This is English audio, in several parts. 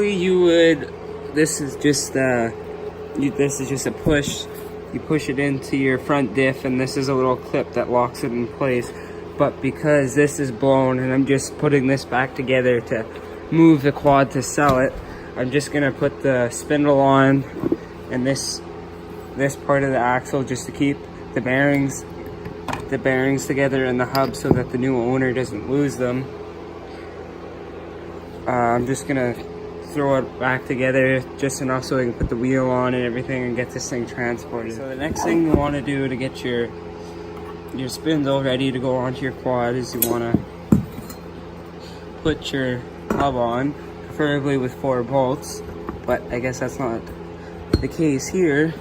basically you would, this is just a push. You push it into your front diff, and this is a little clip that locks it in place. But because this is blown and I'm just putting this back together to move the quad to sell it, I'm just gonna put the spindle on and this part of the axle just to keep the bearings together in the hub so that the new owner doesn't lose them. I'm just gonna throw it back together just enough so I can put the wheel on and everything and get this thing transported. So the next thing you want to do to get your spindle ready to go onto your quad is you want to put your hub on, preferably with 4 bolts, but I guess that's not the case here.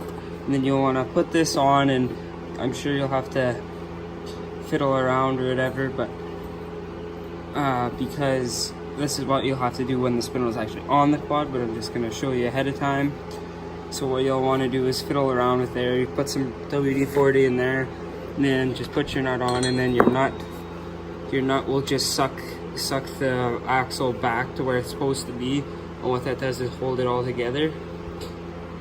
And then you'll want to put this on, and I'm sure you'll have to fiddle around or whatever, but because this is what you'll have to do when the spindle is actually on the quad, but I'm just going to show you ahead of time. So what you'll want to do is fiddle around with there. You put some WD-40 in there, and then just put your nut on, and then your nut will just suck the axle back to where it's supposed to be, and what that does is hold it all together.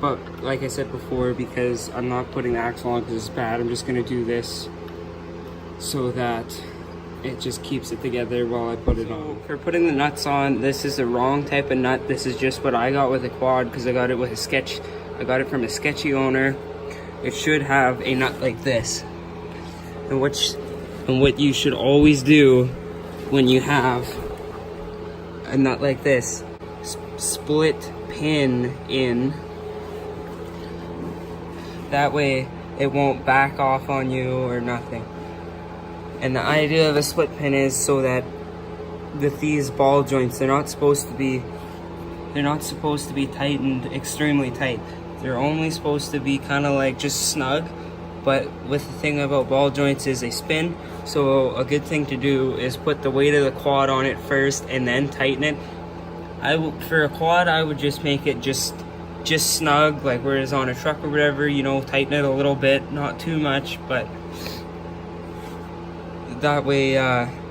But like I said before, because I'm not putting the axle on because it's bad, I'm just going to do this so that it just keeps it together while I put it on. For putting the nuts on, this is the wrong type of nut. This is just what I got with the quad because I got it from a sketchy owner. It should have a nut like this. And what you should always do when you have a nut like this, split pin in. That way it won't back off on you or nothing. And the idea of a split pin is so that these ball joints, they're not supposed to be tightened extremely tight. They're only supposed to be kind of like just snug. But with the thing about ball joints is they spin. So a good thing to do is put the weight of the quad on it first and then tighten it. For a quad, I would just make it just snug, like whereas on a truck or whatever, you know, tighten it a little bit, not too much, but that way,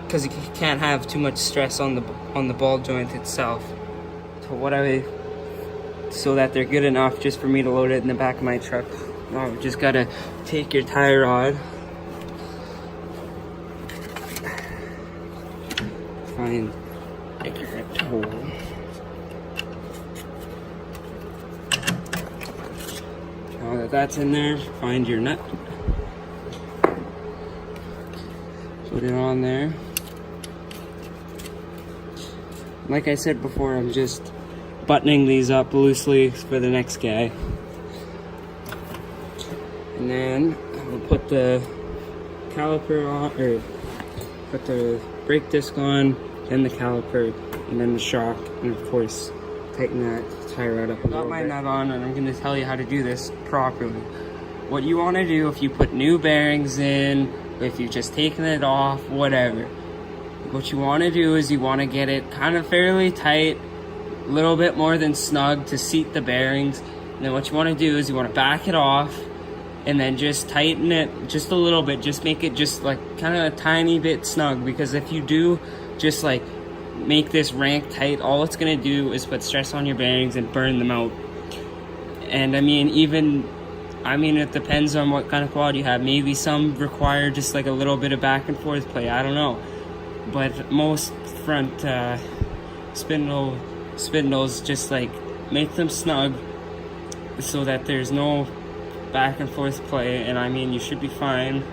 because you can't have too much stress on the ball joint itself. So that they're good enough just for me to load it in the back of my truck. Now you just gotta take your tie rod, find the correct hole. Now that that's in there, find your nut. Put it on there. Like I said before, I'm just buttoning these up loosely for the next guy. And then I'll put the caliper on, or put the brake disc on, then the caliper, and then the shock, and of course tighten that tie rod up. I got my nut on, and I'm going to tell you how to do this properly. What you want to do if you put new bearings in, if you've just taken it off, whatever, what you want to do is you want to get it kind of fairly tight, a little bit more than snug to seat the bearings. And then what you want to do is you want to back it off and then just tighten it just a little bit. Just make it just like kind of a tiny bit snug, because if you do just like make this rank tight, all it's going to do is put stress on your bearings and burn them out. And I mean, it depends on what kind of quad you have. Maybe some require just like a little bit of back and forth play, I don't know. But most front spindles just like make them snug so that there's no back and forth play, and I mean, you should be fine.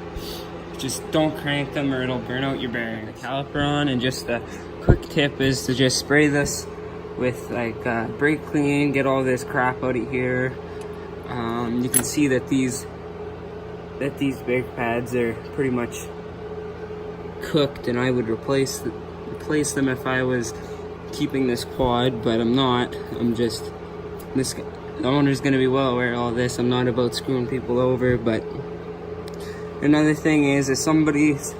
Just don't crank them or it'll burn out your bearing. The caliper on, and just a quick tip is to just spray this with like brake clean, get all this crap out of here. You can see that these brake pads are pretty much cooked, and I would replace them if I was keeping this quad, but I'm not. The owner's going to be well aware of all this. I'm not about screwing people over. But another thing is, if somebody's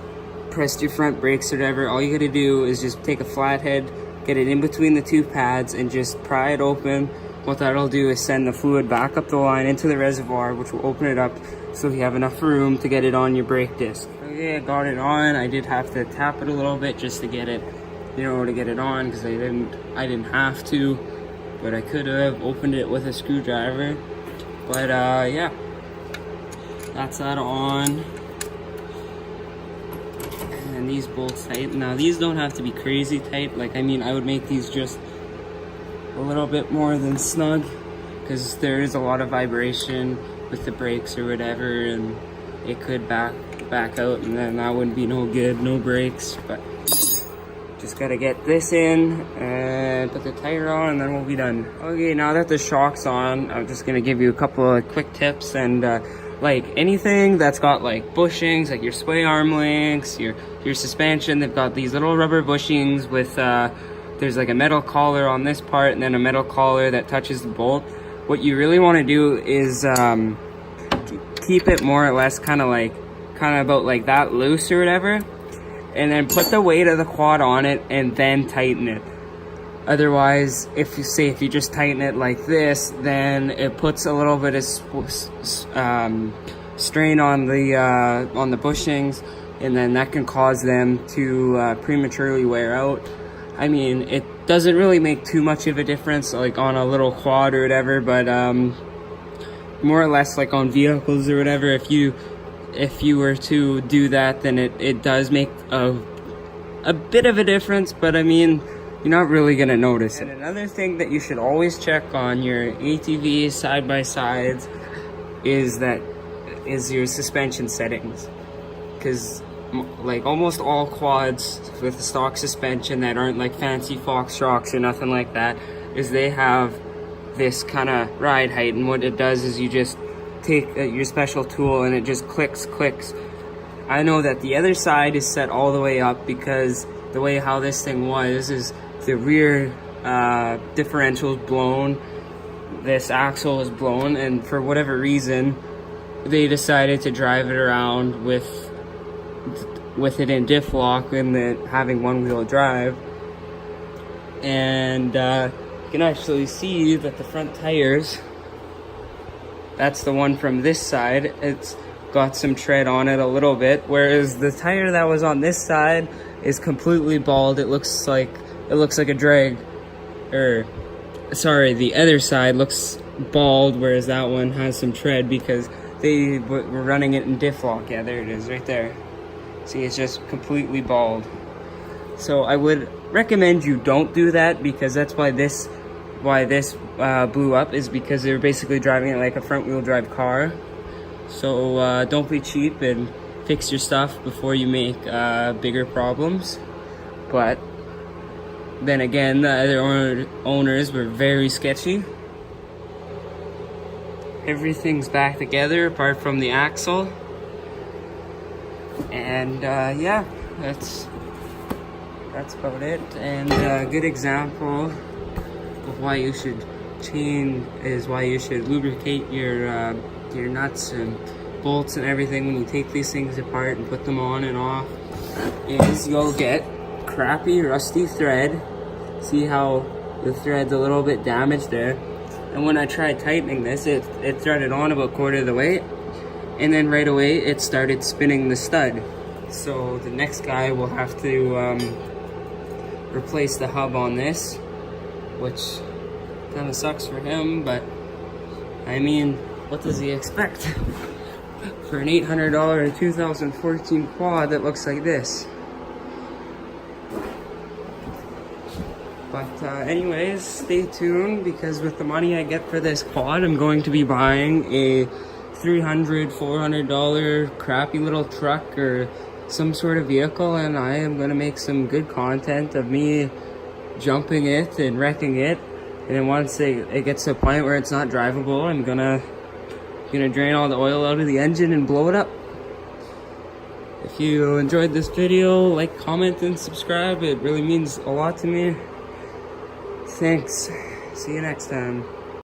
pressed your front brakes or whatever, all you got to do is just take a flathead, get it in between the two pads, and just pry it open. What that'll do is send the fluid back up the line into the reservoir, which will open it up so you have enough room to get it on your brake disc. Okay, I got it on. I did have to tap it a little bit just to get it, to get it on, because I didn't have to. but I could have opened it with a screwdriver. But yeah, that's that on. And these bolts tight. Now these don't have to be crazy tight. Like, I mean, I would make these just a little bit more than snug, because there is a lot of vibration with the brakes or whatever, and it could back out, and then that wouldn't be no good, no brakes. But just gotta get this in and put the tire on, and then we'll be done. Okay, now that the shock's on, I'm just gonna give you a couple of quick tips. And like anything that's got like bushings, like your sway arm links, your suspension, they've got these little rubber bushings with there's like a metal collar on this part, and then a metal collar that touches the bolt. What you really want to do is keep it more or less kind of about like that loose or whatever, and then put the weight of the quad on it and then tighten it. Otherwise, if you just tighten it like this, then it puts a little bit of strain on the bushings, and then that can cause them to prematurely wear out. I mean, it doesn't really make too much of a difference like on a little quad or whatever, but more or less like on vehicles or whatever, if you were to do that, then it does make a bit of a difference, but I mean, you're not really gonna notice it. And another thing that you should always check on your ATV side-by-sides is your suspension settings, because like almost all quads with stock suspension that aren't like fancy Fox shocks or nothing like that, is they have this kind of ride height, and what it does is you just take your special tool and it just clicks. I know that the other side is set all the way up, because the way how this thing was is the rear differential is blown, this axle is blown, and for whatever reason they decided to drive it around with it in diff lock and then having one-wheel drive. And you can actually see that the front tires, that's the one from this side, it's got some tread on it a little bit, whereas the tire that was on this side is completely bald. It looks like a drag, or sorry, the other side looks bald, whereas that one has some tread because they were running it in diff lock. Yeah, there it is right there. See, it's just completely bald. So I would recommend you don't do that, because that's why this blew up, is because they were basically driving it like a front wheel drive car. So don't be cheap and fix your stuff before you make bigger problems. But then again, the other owners were very sketchy. Everything's back together apart from the axle. And yeah, that's about it. And a good example of why you should lubricate your nuts and bolts and everything when you take these things apart and put them on and off, is you'll get crappy rusty thread. See how the thread's a little bit damaged there? And when I tried tightening this, it threaded on about quarter of the way, and then right away it started spinning the stud. So the next guy will have to replace the hub on this, which kind of sucks for him, but I mean, what does he expect for an $800 2014 quad that looks like this? But anyways, stay tuned, because with the money I get for this quad, I'm going to be buying a $300, $400 crappy little truck or some sort of vehicle, and I am going to make some good content of me jumping it and wrecking it. And then once it gets to a point where it's not drivable, I'm gonna drain all the oil out of the engine and blow it up. If you enjoyed this video, like, comment, and subscribe. It really means a lot to me. Thanks. See you next time.